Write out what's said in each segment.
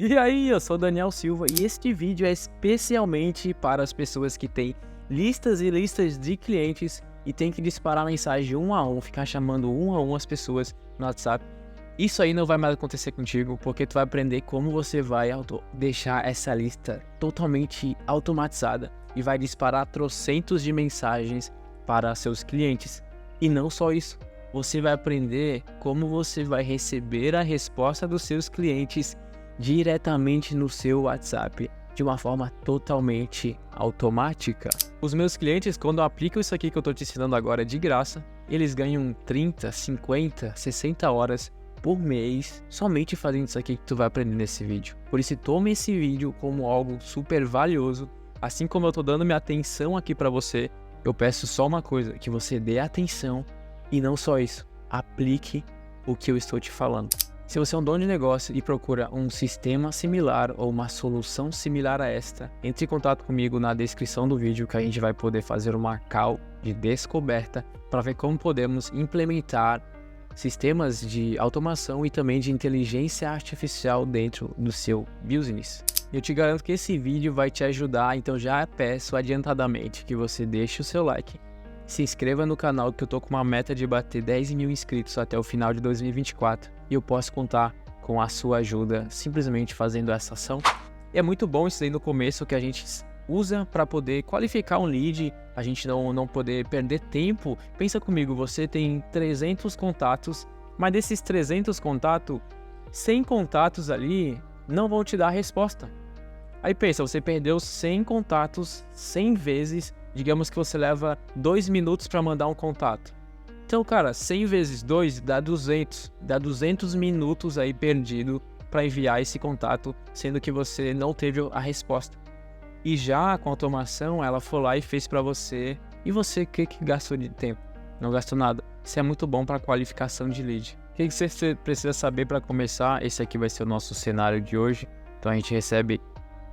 E aí, eu sou Daniel Silva e este vídeo é especialmente para as pessoas que têm listas e listas de clientes e tem que disparar mensagem um a um, ficar chamando um a um as pessoas no WhatsApp. Isso aí não vai mais acontecer contigo, porque tu vai aprender como você vai deixar essa lista totalmente automatizada e vai disparar trocentos de mensagens para seus clientes. E não só isso, você vai aprender como você vai receber a resposta dos seus clientes diretamente no seu WhatsApp, de uma forma totalmente automática. Os meus clientes, quando aplicam isso aqui que eu estou te ensinando agora de graça, eles ganham 30, 50, 60 horas por mês somente fazendo isso aqui que tu vai aprender nesse vídeo. Por isso, tome esse vídeo como algo super valioso. Assim como eu estou dando minha atenção aqui para você, eu peço só uma coisa, que você dê atenção e não só isso, aplique o que eu estou te falando. Se você é um dono de negócio e procura um sistema similar ou uma solução similar a esta, entre em contato comigo na descrição do vídeo que a gente vai poder fazer uma call de descoberta para ver como podemos implementar sistemas de automação e também de inteligência artificial dentro do seu business. Eu te garanto que esse vídeo vai te ajudar, então já peço adiantadamente que você deixe o seu like, se inscreva no canal que eu tô com uma meta de bater 10 mil inscritos até o final de 2024 e eu posso contar com a sua ajuda simplesmente fazendo essa ação. É muito bom isso aí no começo que a gente usa para poder qualificar um lead, a gente não poder perder tempo. Pensa comigo, você tem 300 contatos, mas desses 300 contatos, 100 contatos ali não vão te dar a resposta. Aí pensa, você perdeu 100 contatos 100 vezes, digamos que você leva 2 minutos para mandar um contato. Então, cara, 100 vezes 2 dá 200. Dá 200 minutos aí perdido para enviar esse contato, sendo que você não teve a resposta. E já com a automação, ela foi lá e fez para você. E você, o que gastou de tempo? Não gastou nada. Isso é muito bom para qualificação de lead. O que você precisa saber para começar? Esse aqui vai ser o nosso cenário de hoje. Então, a gente recebe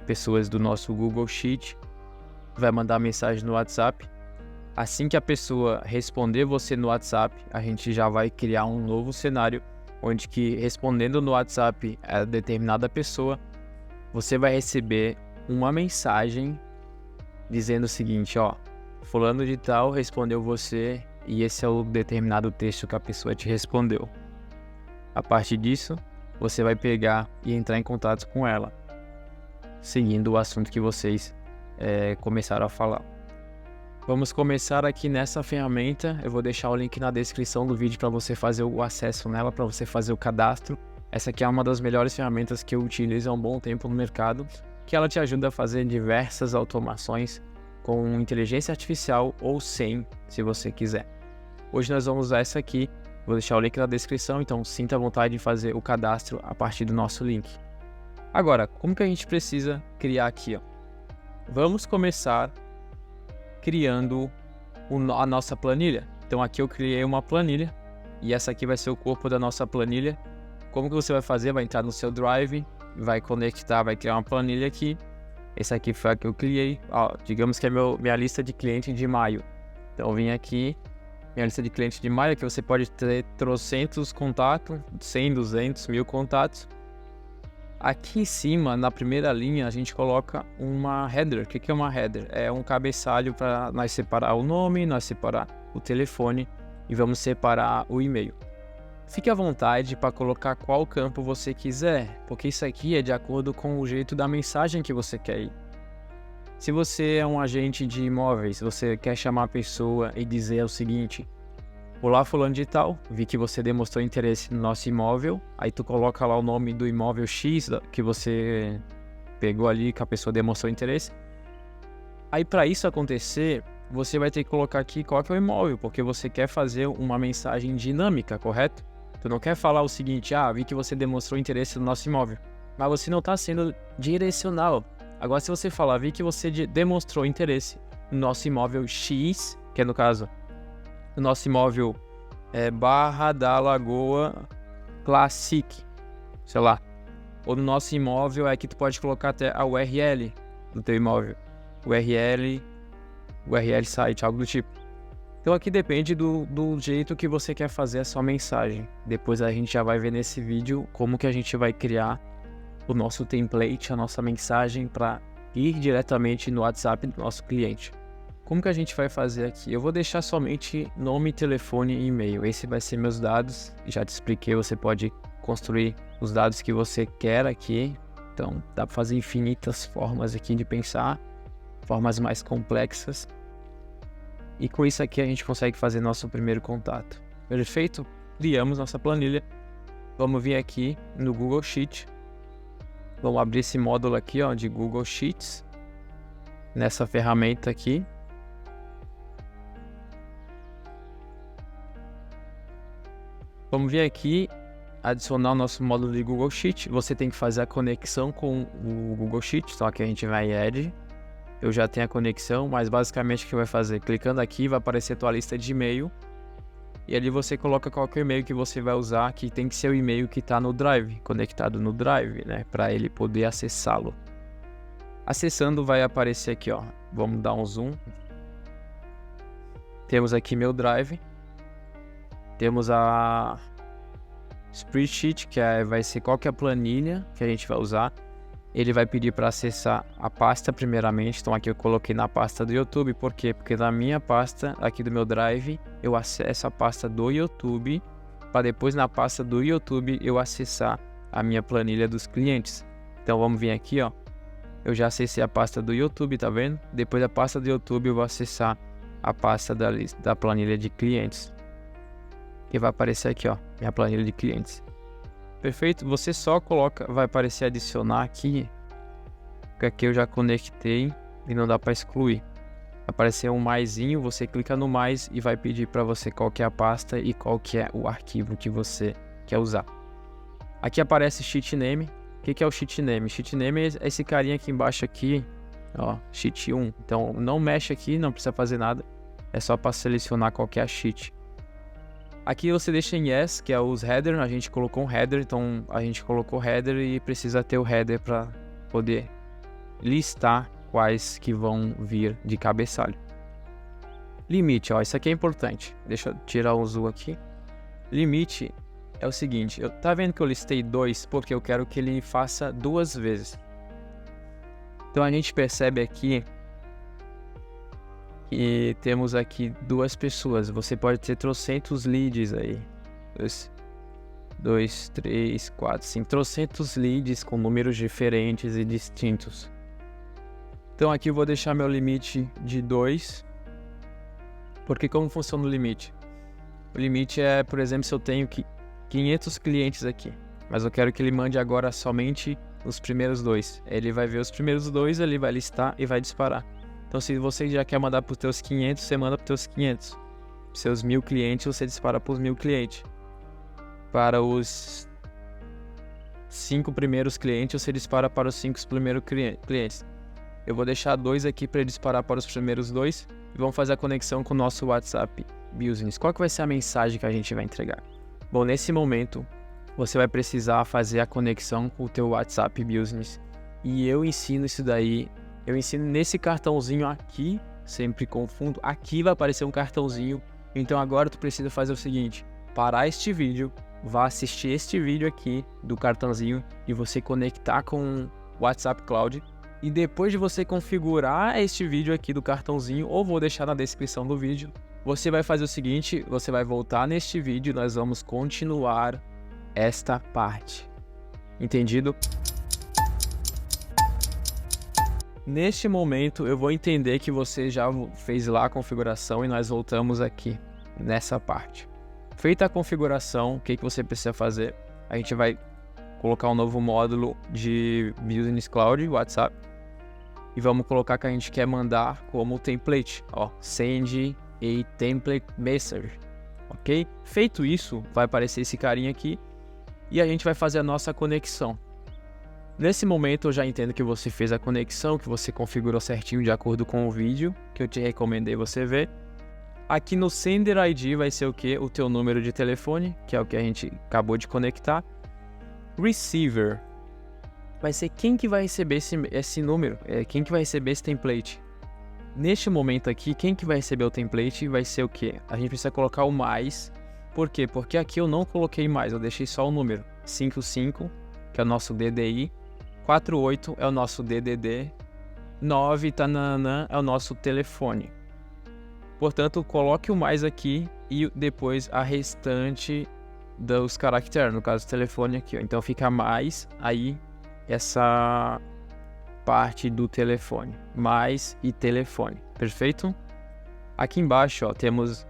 pessoas do nosso Google Sheet, vai mandar mensagem no WhatsApp. Assim que a pessoa responder você no WhatsApp, a gente já vai criar um novo cenário, onde que respondendo no WhatsApp a determinada pessoa, você vai receber uma mensagem dizendo o seguinte, ó, fulano de tal respondeu você e esse é o determinado texto que a pessoa te respondeu. A partir disso, você vai pegar e entrar em contato com ela, seguindo o assunto que vocês começaram a falar. Vamos começar aqui nessa ferramenta. Eu vou deixar o link na descrição do vídeo para você fazer o acesso nela, para você fazer o cadastro. Essa aqui é uma das melhores ferramentas que eu utilizo há um bom tempo no mercado, que ela te ajuda a fazer diversas automações com inteligência artificial ou sem, se você quiser. Hoje nós vamos usar essa aqui. Vou deixar o link na descrição, então sinta a vontade de fazer o cadastro a partir do nosso link. Agora, como que a gente precisa criar aqui, ó? Vamos começar criando a nossa planilha. Então aqui eu criei uma planilha e essa aqui vai ser o corpo da nossa planilha. Como que você vai fazer? Vai entrar no seu Drive, vai conectar, vai criar uma planilha aqui. Essa aqui foi a que eu criei. Ó, digamos que é minha lista de clientes de maio. Então eu vim aqui, minha lista de clientes de maio, que você pode ter trocentos contatos, 100, 200, 1000 contatos. Aqui em cima, na primeira linha, a gente coloca uma header. O que é uma header? É um cabeçalho para nós separar o nome, nós separar o telefone e vamos separar o e-mail. Fique à vontade para colocar qual campo você quiser, porque isso aqui é de acordo com o jeito da mensagem que você quer ir. Se você é um agente de imóveis, você quer chamar a pessoa e dizer o seguinte: olá, fulano de tal, vi que você demonstrou interesse no nosso imóvel. Aí tu coloca lá o nome do imóvel X que você pegou ali, que a pessoa demonstrou interesse. Aí para isso acontecer, você vai ter que colocar aqui qual que é o imóvel, porque você quer fazer uma mensagem dinâmica, correto? Tu não quer falar o seguinte, vi que você demonstrou interesse no nosso imóvel, mas você não está sendo direcional. Agora se você falar, vi que você demonstrou interesse no nosso imóvel X, que é no caso o nosso imóvel Barra da Lagoa Classic, sei lá. Ou no nosso imóvel aqui tu pode colocar até a URL do teu imóvel. URL site, algo do tipo. Então aqui depende do jeito que você quer fazer a sua mensagem. Depois a gente já vai ver nesse vídeo como que a gente vai criar o nosso template, a nossa mensagem para ir diretamente no WhatsApp do nosso cliente. Como que a gente vai fazer aqui? Eu vou deixar somente nome, telefone e e-mail. Esse vai ser meus dados. Já te expliquei, você pode construir os dados que você quer aqui. Então, dá para fazer infinitas formas aqui de pensar, formas mais complexas. E com isso aqui a gente consegue fazer nosso primeiro contato. Perfeito? Criamos nossa planilha. Vamos vir aqui no Google Sheet. Vamos abrir esse módulo aqui, ó, de Google Sheets. Nessa ferramenta aqui. Vamos vir aqui, adicionar o nosso módulo de Google Sheet. Você tem que fazer a conexão com o Google Sheet. Então aqui a gente vai em Add. Eu já tenho a conexão, mas basicamente o que vai fazer? Clicando aqui vai aparecer a tua lista de e-mail. E ali você coloca qualquer e-mail que você vai usar, que tem que ser o e-mail que está no Drive, conectado no Drive, né? Para ele poder acessá-lo. Acessando vai aparecer aqui, ó. Vamos dar um zoom. Temos aqui meu Drive. Temos a Spreadsheet, que vai ser qual que é a planilha que a gente vai usar. Ele vai pedir para acessar a pasta primeiramente. Então aqui eu coloquei na pasta do YouTube. Por quê? Porque na minha pasta aqui do meu Drive eu acesso a pasta do YouTube, para depois na pasta do YouTube eu acessar a minha planilha dos clientes. Então vamos vir aqui, ó. Eu já acessei a pasta do YouTube, tá vendo? Depois da pasta do YouTube eu vou acessar a pasta da planilha de clientes. Que vai aparecer aqui, ó, minha planilha de clientes. Perfeito? Você só coloca, vai aparecer adicionar aqui, porque aqui eu já conectei e não dá para excluir. Vai aparecer um maisinho, você clica no mais e vai pedir para você qual que é a pasta e qual que é o arquivo que você quer usar. Aqui aparece Sheet Name. O que é o Sheet Name? Sheet Name é esse carinha aqui embaixo aqui, ó, Sheet 1. Então não mexe aqui, não precisa fazer nada. É só para selecionar qual que é a sheet. Aqui você deixa em Yes, que é os header. A gente colocou um header, então a gente colocou header e precisa ter o header para poder listar quais que vão vir de cabeçalho. Limite, ó, isso aqui é importante. Deixa eu tirar o zoom aqui. Limite é o seguinte, tá vendo que eu listei 2 porque eu quero que ele faça 2 vezes. Então a gente percebe aqui que temos aqui 2 pessoas. Você pode ter trocentos leads aí. 2, 3, 4, 5, trocentos leads com números diferentes e distintos. Então aqui eu vou deixar meu limite de 2. Porque como funciona o limite? O limite é, por exemplo, se eu tenho 500 clientes aqui, mas eu quero que ele mande agora somente os primeiros 2. Ele vai ver os primeiros 2, ele vai listar e vai disparar. Então se você já quer mandar para os teus 500, você manda para os teus 500. Para os seus 1000 clientes, você dispara para os 1000 clientes. Para os 5 primeiros clientes, você dispara para os 5 primeiros clientes. Eu vou deixar 2 aqui para ele disparar para os primeiros 2 e vamos fazer a conexão com o nosso WhatsApp Business. Qual que vai ser a mensagem que a gente vai entregar? Bom, nesse momento, você vai precisar fazer a conexão com o teu WhatsApp Business. E eu ensino isso daí. Eu ensino nesse cartãozinho aqui, sempre confundo. Aqui vai aparecer um cartãozinho. Então agora tu precisa fazer o seguinte: parar este vídeo, vá assistir este vídeo aqui do cartãozinho e você conectar com o WhatsApp Cloud. E depois de você configurar este vídeo aqui do cartãozinho, ou vou deixar na descrição do vídeo, você vai fazer o seguinte: você vai voltar neste vídeo e nós vamos continuar esta parte. Entendido? Neste momento eu vou entender que você já fez lá a configuração e nós voltamos aqui nessa parte. Feita a configuração, o que você precisa fazer? A gente vai colocar um novo módulo de Business Cloud, WhatsApp, e vamos colocar que a gente quer mandar como template, ó, send a template message, ok? Feito isso, vai aparecer esse carinha aqui e a gente vai fazer a nossa conexão. Nesse momento eu já entendo que você fez a conexão, que você configurou certinho de acordo com o vídeo que eu te recomendei você ver. Aqui no Sender ID vai ser o que? O teu número de telefone, que é o que a gente acabou de conectar. Receiver vai ser quem que vai receber esse número, quem que vai receber esse template. Neste momento aqui, quem que vai receber o template vai ser o que? A gente precisa colocar o mais. Por quê? Porque aqui eu não coloquei mais, eu deixei só o número 55, que é o nosso DDI. 48 é o nosso DDD, 9 tananã, é o nosso telefone. Portanto, coloque o mais aqui e depois a restante dos caracteres, no caso telefone aqui, ó. Então fica mais aí essa parte do telefone, mais e telefone, perfeito? Aqui embaixo, ó, temos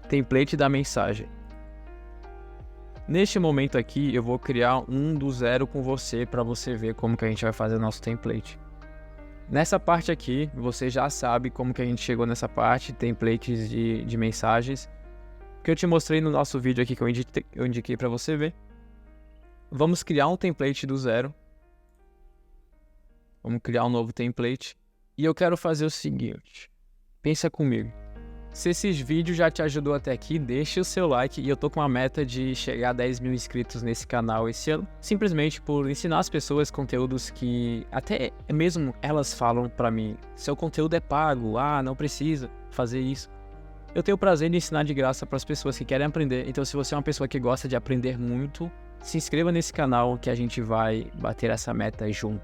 template da mensagem. Neste momento aqui, eu vou criar um do zero com você para você ver como que a gente vai fazer o nosso template. Nessa parte aqui, você já sabe como que a gente chegou nessa parte, templates de mensagens, que eu te mostrei no nosso vídeo aqui que eu indiquei para você ver. Vamos criar um template do zero. Vamos criar um novo template. E eu quero fazer o seguinte, pensa comigo. Se esses vídeos já te ajudou até aqui, deixa o seu like, e eu tô com uma meta de chegar a 10 mil inscritos nesse canal esse ano, simplesmente por ensinar as pessoas conteúdos que até mesmo elas falam pra mim, seu conteúdo é pago, não precisa fazer isso. Eu tenho o prazer de ensinar de graça para as pessoas que querem aprender, então se você é uma pessoa que gosta de aprender muito, se inscreva nesse canal que a gente vai bater essa meta junto.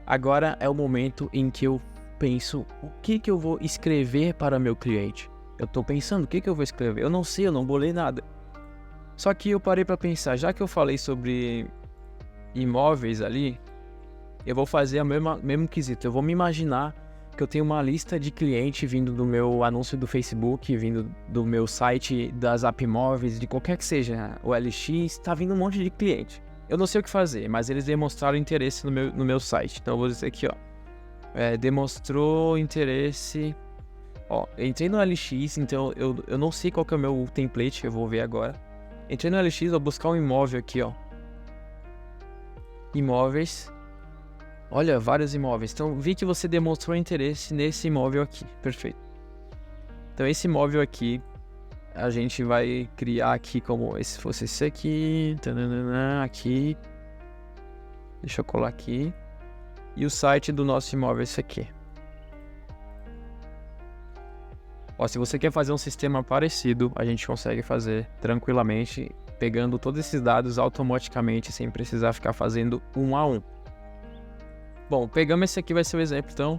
Agora é o momento em que eu penso, o que eu vou escrever para meu cliente? Eu tô pensando, o que eu vou escrever? Eu não sei, eu não bolei nada. Só que eu parei para pensar, já que eu falei sobre imóveis ali, eu vou fazer o mesmo quesito. Eu vou me imaginar que eu tenho uma lista de cliente vindo do meu anúncio do Facebook, vindo do meu site das Apimóveis, de qualquer que seja, o LX, tá vindo um monte de cliente. Eu não sei o que fazer, mas eles demonstraram interesse no meu site. Então eu vou dizer aqui, ó, demonstrou interesse. Ó, entrei no LX, então eu não sei qual que é o meu template, eu vou ver agora. Entrei no LX, vou buscar um imóvel aqui, ó. Imóveis. Olha, vários imóveis. Então, vi que você demonstrou interesse nesse imóvel aqui. Perfeito. Então, esse imóvel aqui, a gente vai criar aqui como se fosse esse aqui. Tananana, aqui. Deixa eu colar aqui. E o site do nosso imóvel é esse aqui. Ó, se você quer fazer um sistema parecido, a gente consegue fazer tranquilamente, pegando todos esses dados automaticamente, sem precisar ficar fazendo um a um. Bom, pegamos esse aqui, vai ser o exemplo, então.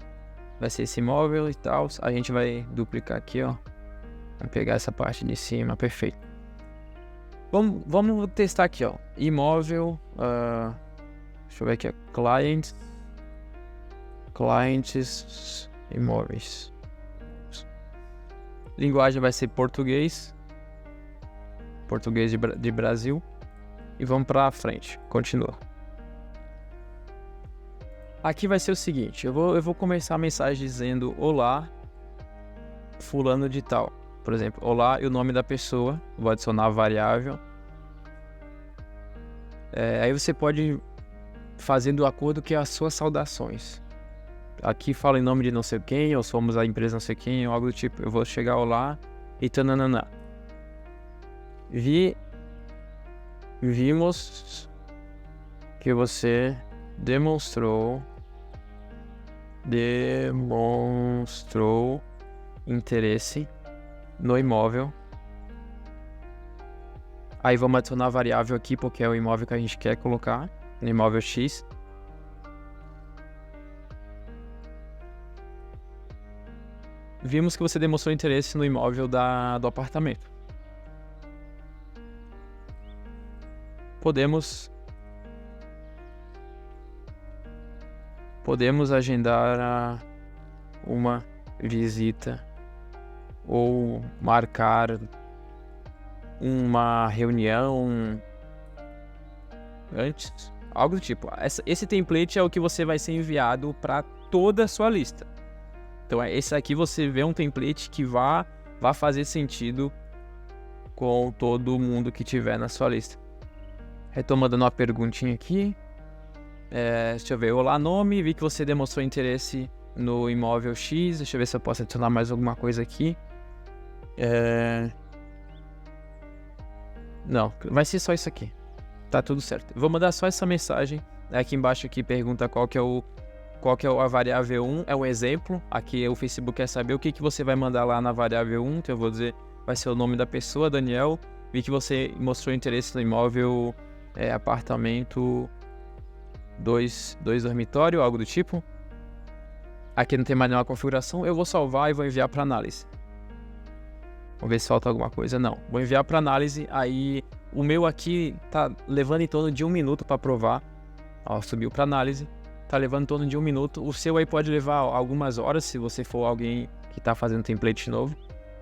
Vai ser esse imóvel e tal. A gente vai duplicar aqui, ó. Vai pegar essa parte de cima, perfeito. Vamos testar aqui, ó. Imóvel, deixa eu ver aqui, ó. Clientes, imóveis. Linguagem vai ser português. Português de Brasil. E vamos pra frente. Continua. Aqui vai ser o seguinte. Eu vou começar a mensagem dizendo: olá, fulano de tal. Por exemplo, olá e o nome da pessoa. Vou adicionar a variável. Aí você pode fazer de acordo com as suas saudações. Aqui fala em nome de não sei quem, ou somos a empresa não sei quem, ou algo do tipo. Eu vou chegar lá e tananana. Vimos que você demonstrou interesse no imóvel. Aí vamos adicionar a variável aqui, porque é o imóvel que a gente quer colocar, no imóvel X. Vimos que você demonstrou interesse no imóvel do apartamento. Podemos agendar uma visita ou marcar uma reunião antes, algo do tipo. Esse template é o que você vai ser enviado para toda a sua lista. Então, esse aqui você vê um template que vai fazer sentido com todo mundo que tiver na sua lista. Retomando uma perguntinha aqui. Deixa eu ver. Olá, nome. Vi que você demonstrou interesse no imóvel X. Deixa eu ver se eu posso adicionar mais alguma coisa aqui. Não, vai ser só isso aqui. Tá tudo certo. Vou mandar só essa mensagem. Aqui embaixo aqui pergunta qual que é a variável 1, é um exemplo. Aqui o Facebook quer saber o que você vai mandar lá na variável 1, então eu vou dizer, vai ser o nome da pessoa, Daniel. Vi que você mostrou interesse no imóvel apartamento dois dormitório, algo do tipo. Aqui não tem mais nenhuma configuração, eu vou salvar e vou enviar para análise. Vamos ver se falta alguma coisa. Não, vou enviar para análise. Aí o meu aqui tá levando em torno de 1 minuto para aprovar. Ó, subiu para análise, tá levando em torno de 1 minuto. O seu aí pode levar algumas horas se você for alguém que tá fazendo template novo.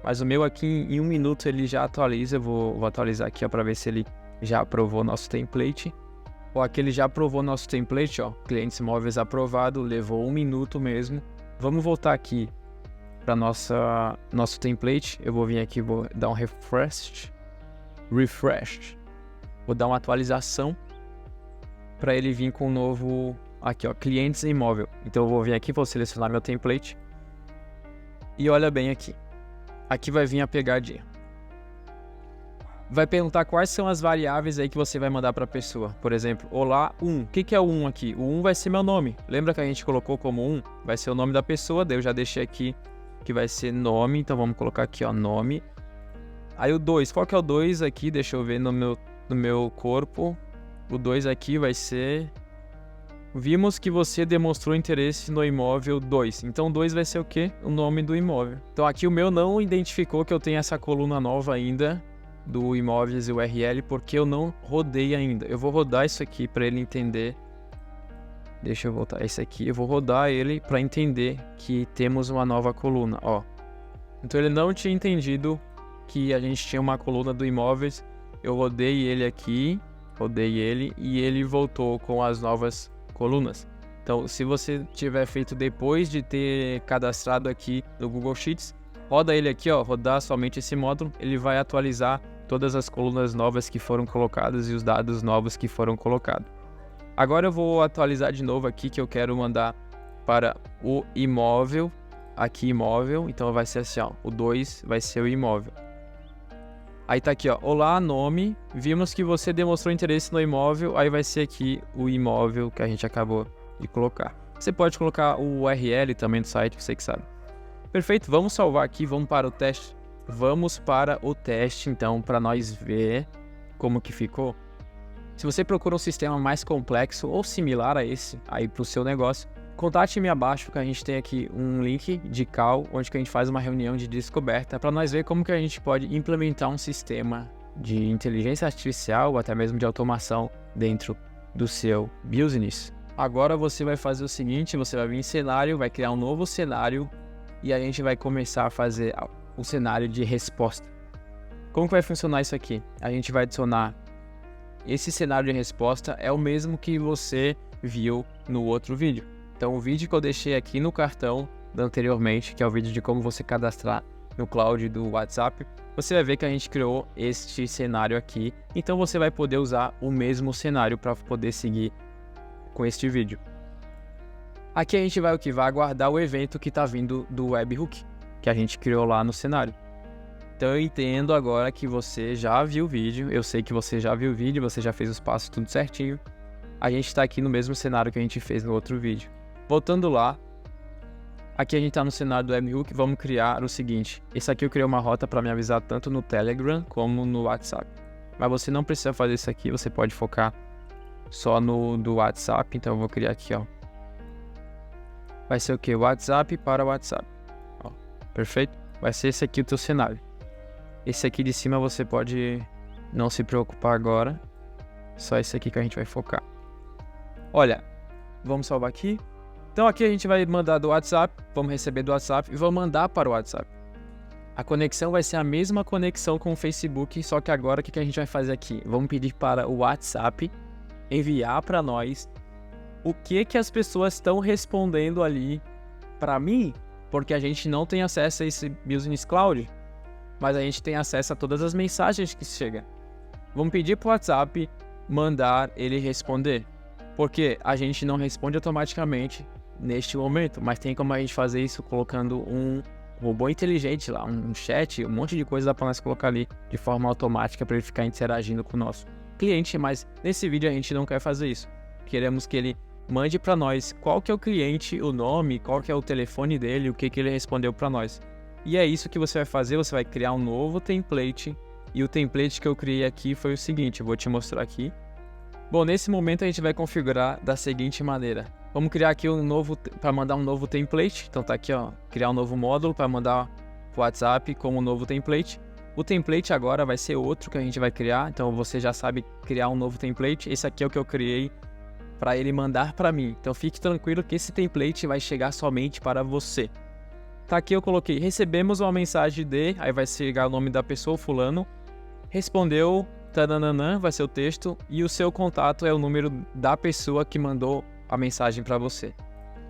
Mas o meu aqui em 1 minuto ele já atualiza. Eu vou atualizar aqui para ver se ele já aprovou nosso template. Ó, aqui ele já aprovou nosso template, ó. Clientes móveis aprovado, levou 1 minuto mesmo. Vamos voltar aqui para nosso template. Eu vou vir aqui, vou dar um refresh. Vou dar uma atualização para ele vir com um novo aqui, ó, clientes em imóvel. Então eu vou vir aqui, vou selecionar meu template e olha bem aqui. Aqui vai vir a pegadinha. Vai perguntar quais são as variáveis aí que você vai mandar para a pessoa. Por exemplo, olá 1. O que é o 1 aqui? O 1 vai ser meu nome. Lembra que a gente colocou como 1? Vai ser o nome da pessoa. Daí eu já deixei aqui que vai ser nome. Então vamos colocar aqui, ó, nome. Aí o 2. Qual que é o 2 aqui? Deixa eu ver no meu corpo. O 2 aqui vai ser... Vimos que você demonstrou interesse no imóvel 2. Então 2 vai ser o quê? O nome do imóvel. Então aqui o meu não identificou que eu tenho essa coluna nova ainda do imóveis URL, porque eu não rodei ainda. Eu vou rodar isso aqui para ele entender. Deixa eu voltar esse aqui. Eu vou rodar ele para entender que temos uma nova coluna, ó. Então ele não tinha entendido que a gente tinha uma coluna do imóveis. Eu rodei ele aqui, e ele voltou com as novas colunas. Então, se você tiver feito depois de ter cadastrado aqui no Google Sheets, roda ele aqui, ó, rodar somente esse módulo, ele vai atualizar todas as colunas novas que foram colocadas e os dados novos que foram colocados. Agora eu vou atualizar de novo aqui, que eu quero mandar para o imóvel, aqui imóvel, então vai ser assim, ó, o 2 vai ser o imóvel. Aí tá aqui, ó, olá, nome, vimos que você demonstrou interesse no imóvel, aí vai ser aqui o imóvel que a gente acabou de colocar. Você pode colocar o URL também do site, você que sabe. Perfeito, vamos salvar aqui, vamos para o teste. Vamos para o teste, então, para nós ver como que ficou. Se você procura um sistema mais complexo ou similar a esse, aí para o seu negócio, contate-me abaixo que a gente tem aqui um link de call, onde que a gente faz uma reunião de descoberta para nós ver como que a gente pode implementar um sistema de inteligência artificial ou até mesmo de automação dentro do seu business. Agora você vai fazer o seguinte, você vai vir em cenário, vai criar um novo cenário e a gente vai começar a fazer o cenário de resposta. Como que vai funcionar isso aqui? A gente vai adicionar esse cenário de resposta, é o mesmo que você viu no outro vídeo. Então o vídeo que eu deixei aqui no cartão anteriormente, que é o vídeo de como você cadastrar no cloud do WhatsApp, você vai ver que a gente criou este cenário aqui. Então você vai poder usar o mesmo cenário para poder seguir com este vídeo. Aqui a gente vai aguardar o evento que está vindo do webhook, que a gente criou lá no cenário. Então eu entendo agora que você já viu o vídeo, eu sei que você já viu o vídeo, você já fez os passos tudo certinho. A gente está aqui no mesmo cenário que a gente fez no outro vídeo. Voltando lá, aqui a gente está no cenário do webhook, vamos criar o seguinte. Esse aqui eu criei uma rota para me avisar tanto no Telegram como no WhatsApp. Mas você não precisa fazer isso aqui, você pode focar só no do WhatsApp, então eu vou criar aqui, ó. Vai ser o que? WhatsApp para WhatsApp. Ó, perfeito? Vai ser esse aqui o teu cenário. Esse aqui de cima você pode não se preocupar agora. Só esse aqui que a gente vai focar. Olha, vamos salvar aqui. Então aqui a gente vai mandar do WhatsApp, vamos receber do WhatsApp e vamos mandar para o WhatsApp. A conexão vai ser a mesma conexão com o Facebook, só que agora o que a gente vai fazer aqui? Vamos pedir para o WhatsApp enviar para nós o que as pessoas estão respondendo ali para mim, porque a gente não tem acesso a esse Business Cloud, mas a gente tem acesso a todas as mensagens que chegam. Vamos pedir para o WhatsApp mandar ele responder, porque a gente não responde automaticamente neste momento, mas tem como a gente fazer isso colocando um robô inteligente lá, um chat, um monte de coisa dá para nós colocar ali de forma automática para ele ficar interagindo com o nosso cliente, mas nesse vídeo a gente não quer fazer isso. Queremos que ele mande para nós qual que é o cliente, o nome, qual que é o telefone dele, o que ele respondeu para nós. E é isso que você vai fazer, você vai criar um novo template. E o template que eu criei aqui foi o seguinte, eu vou te mostrar aqui. Bom, nesse momento a gente vai configurar da seguinte maneira. Vamos criar aqui para mandar um novo template. Então tá aqui, ó, criar um novo módulo para mandar o WhatsApp como um novo template. O template agora vai ser outro que a gente vai criar, então você já sabe criar um novo template. Esse aqui é o que eu criei para ele mandar para mim. Então fique tranquilo que esse template vai chegar somente para você. Tá aqui, eu coloquei, recebemos uma mensagem de, aí vai chegar o nome da pessoa, fulano, respondeu, tananã, vai ser o texto, e o seu contato é o número da pessoa que mandou a mensagem para você.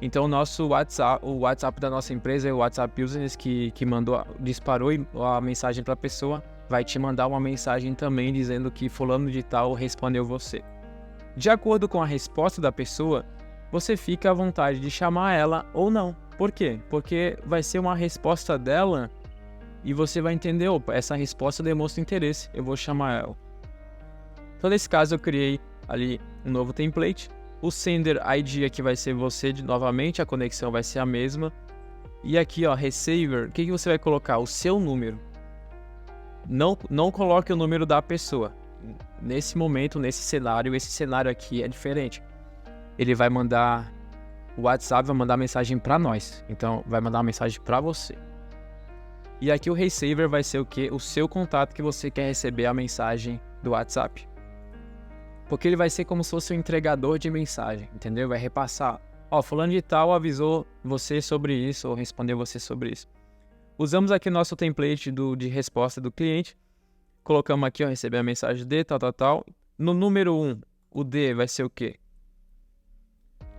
Então o nosso WhatsApp, o WhatsApp da nossa empresa é o WhatsApp Business que disparou a mensagem para a pessoa, vai te mandar uma mensagem também dizendo que fulano de tal respondeu você. De acordo com a resposta da pessoa, você fica à vontade de chamar ela ou não. Por quê? Porque vai ser uma resposta dela e você vai entender, opa, essa resposta demonstra interesse, eu vou chamar ela. Então nesse caso eu criei ali um novo template. O sender ID aqui vai ser você novamente, a conexão vai ser a mesma. E aqui, ó, receiver, o que você vai colocar? O seu número. Não coloque o número da pessoa. Nesse momento, nesse cenário, esse cenário aqui é diferente. Ele vai mandar, o WhatsApp vai mandar mensagem para nós. Então, vai mandar uma mensagem para você. E aqui o receiver vai ser o quê? O seu contato que você quer receber a mensagem do WhatsApp. Porque ele vai ser como se fosse um entregador de mensagem, entendeu? Vai repassar. Ó, fulano de tal avisou você sobre isso ou respondeu você sobre isso. Usamos aqui nosso template de resposta do cliente. Colocamos aqui, ó, receber a mensagem de tal. No número 1, o D vai ser o quê?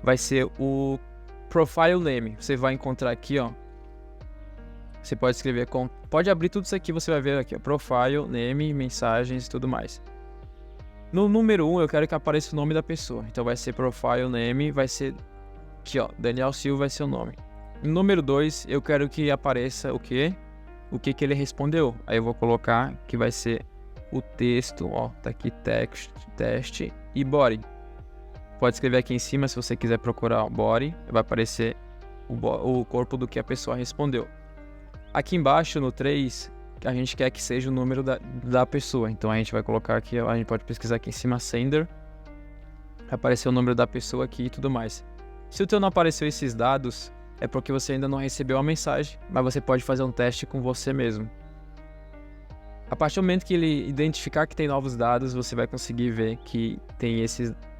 Vai ser o profile name. Você vai encontrar aqui, ó. Você pode escrever com... Pode abrir tudo isso aqui, você vai ver aqui, ó. Profile, name, mensagens e tudo mais. No número 1, eu quero que apareça o nome da pessoa. Então vai ser profile name, vai ser aqui, ó, Daniel Silva vai ser o nome. No número 2, eu quero que apareça o quê? O que ele respondeu. Aí eu vou colocar que vai ser o texto, ó, tá aqui text, teste e body. Pode escrever aqui em cima se você quiser procurar o body, vai aparecer o corpo do que a pessoa respondeu. Aqui embaixo no 3, a gente quer que seja o número da pessoa. Então a gente vai colocar aqui, a gente pode pesquisar aqui em cima sender. Vai aparecer o número da pessoa aqui e tudo mais. Se o teu não apareceu esses dados, é porque você ainda não recebeu a mensagem, mas você pode fazer um teste com você mesmo. A partir do momento que ele identificar que tem novos dados, você vai conseguir ver que tem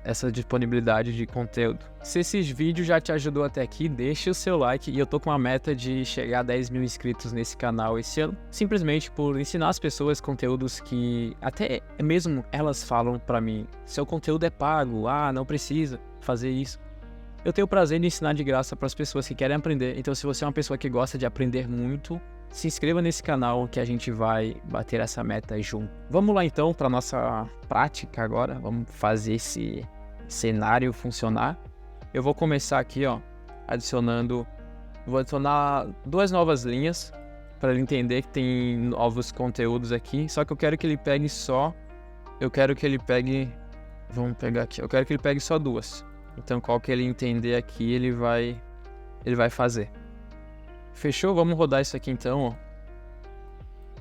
essa disponibilidade de conteúdo. Se esses vídeos já te ajudou até aqui, deixa o seu like, e eu tô com uma meta de chegar a 10 mil inscritos nesse canal esse ano, simplesmente por ensinar as pessoas conteúdos que até mesmo elas falam pra mim, seu conteúdo é pago, não precisa fazer isso. Eu tenho o prazer de ensinar de graça para as pessoas que querem aprender, então se você é uma pessoa que gosta de aprender muito, se inscreva nesse canal que a gente vai bater essa meta junto. Vamos lá então para nossa prática agora, vamos fazer esse cenário funcionar. Eu vou começar aqui, ó, vou adicionar 2 novas linhas para ele entender que tem novos conteúdos aqui, só que eu quero que ele pegue vamos pegar aqui, eu quero que ele pegue só 2. Então qual que ele entender aqui, ele vai fazer. Fechou? Vamos rodar isso aqui então, ó.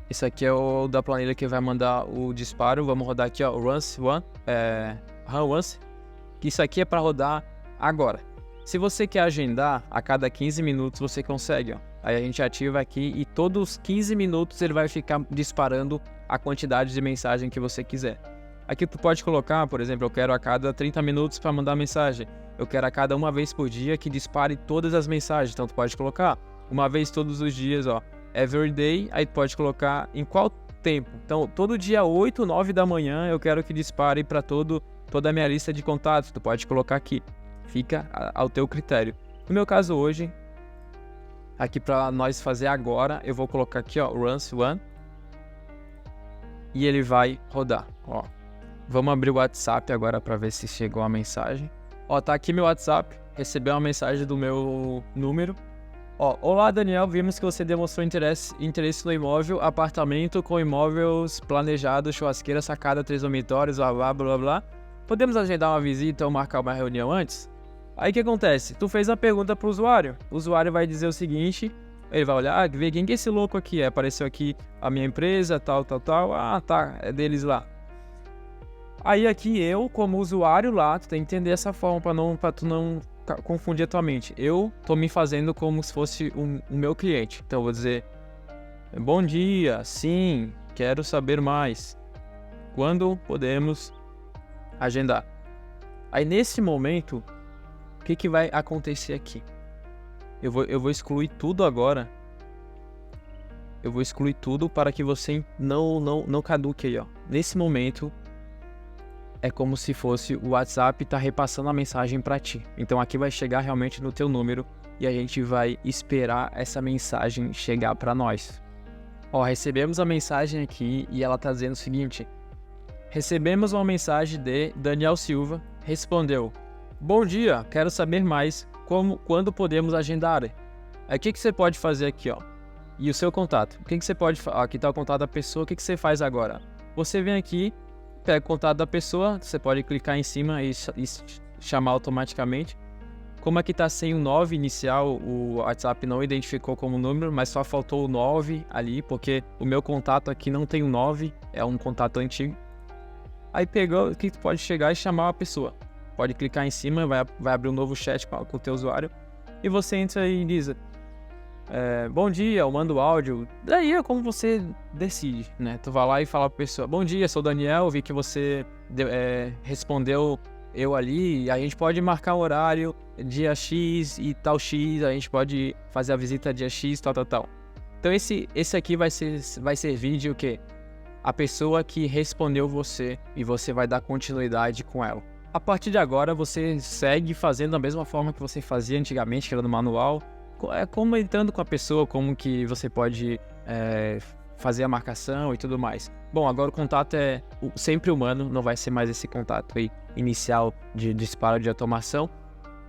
Esse aqui é o da planilha que vai mandar o disparo. Vamos rodar aqui, ó, run once. Que isso aqui é para rodar agora. Se você quer agendar, a cada 15 minutos você consegue, ó. Aí a gente ativa aqui e todos os 15 minutos ele vai ficar disparando a quantidade de mensagem que você quiser. Aqui tu pode colocar, por exemplo, eu quero a cada 30 minutos para mandar mensagem. Eu quero a cada uma vez por dia que dispare todas as mensagens. Então tu pode colocar uma vez todos os dias, ó, every day. Aí tu pode colocar em qual tempo. Então todo dia 8, 9 da manhã eu quero que dispare para toda a minha lista de contatos. Tu pode colocar aqui. Fica ao teu critério. No meu caso hoje, aqui para nós fazer agora, eu vou colocar aqui, ó, runs one. E ele vai rodar, ó. Vamos abrir o WhatsApp agora para ver se chegou a mensagem. Ó, tá aqui meu WhatsApp. Recebeu uma mensagem do meu número. Ó, olá Daniel, vimos que você demonstrou interesse no imóvel, apartamento com imóveis planejados, churrasqueira, sacada, 3 dormitórios, blá blá blá blá. Podemos agendar uma visita ou marcar uma reunião antes? Aí o que acontece? Tu fez a pergunta pro usuário. O usuário vai dizer o seguinte, ele vai olhar, ver quem que é esse louco aqui? Apareceu aqui a minha empresa, tal. Ah, tá, é deles lá. Aí aqui eu, como usuário lá, tu tem que entender essa forma pra tu não confundir a tua mente. Eu tô me fazendo como se fosse o meu cliente. Então eu vou dizer, bom dia, sim, quero saber mais. Quando podemos agendar? Aí nesse momento, o que vai acontecer aqui? Eu vou excluir tudo agora. Eu vou excluir tudo para que você não caduque aí, ó. Nesse momento, é como se fosse o WhatsApp tá repassando a mensagem para ti. Então aqui vai chegar realmente no teu número e a gente vai esperar essa mensagem chegar para nós. Ó, recebemos a mensagem aqui e ela tá dizendo o seguinte: recebemos uma mensagem de Daniel Silva, respondeu: bom dia, quero saber mais, quando podemos agendar? Aí o que você pode fazer aqui, ó? E o seu contato? O que você pode fazer? Aqui tá o contato da pessoa, o que você faz agora? Você vem aqui, pega o contato da pessoa, você pode clicar em cima e chamar automaticamente. Como aqui tá sem o 9 inicial, o WhatsApp não identificou como número, mas só faltou o 9 ali, porque o meu contato aqui não tem o 9, é um contato antigo. Aí pegou, que tu pode chegar e chamar a pessoa. Pode clicar em cima, vai abrir um novo chat com o teu usuário. E você entra e diz, bom dia, eu mando áudio. Daí é como você decide, né? Tu vai lá e fala pra pessoa, bom dia, sou o Daniel, vi que você respondeu eu ali. A gente pode marcar o horário, dia X e tal X, a gente pode fazer a visita dia X, tal. Então esse aqui vai servir de o quê? A pessoa que respondeu você e você vai dar continuidade com ela. A partir de agora, você segue fazendo da mesma forma que você fazia antigamente, que era no manual, comentando com a pessoa como que você pode fazer a marcação e tudo mais. Bom, agora o contato é sempre humano, não vai ser mais esse contato aí inicial de disparo de automação.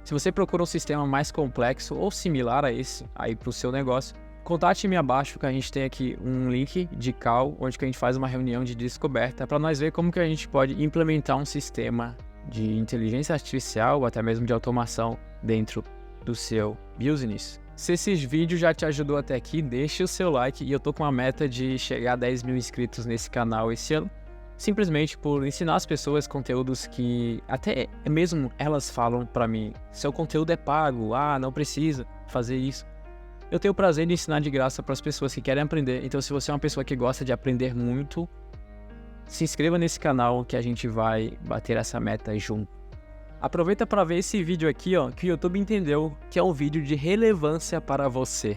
Se você procura um sistema mais complexo ou similar a esse aí para o seu negócio, contate-me abaixo que a gente tem aqui um link de call, onde que a gente faz uma reunião de descoberta para nós ver como que a gente pode implementar um sistema de inteligência artificial ou até mesmo de automação dentro do seu business. Se esse vídeo já te ajudou até aqui, deixa o seu like e eu tô com uma meta de chegar a 10 mil inscritos nesse canal esse ano, simplesmente por ensinar as pessoas conteúdos que até mesmo elas falam para mim, seu conteúdo é pago, não precisa fazer isso. Eu tenho o prazer de ensinar de graça para as pessoas que querem aprender, então se você é uma pessoa que gosta de aprender muito, se inscreva nesse canal que a gente vai bater essa meta junto. Aproveita para ver esse vídeo aqui, ó, que o YouTube entendeu que é um vídeo de relevância para você.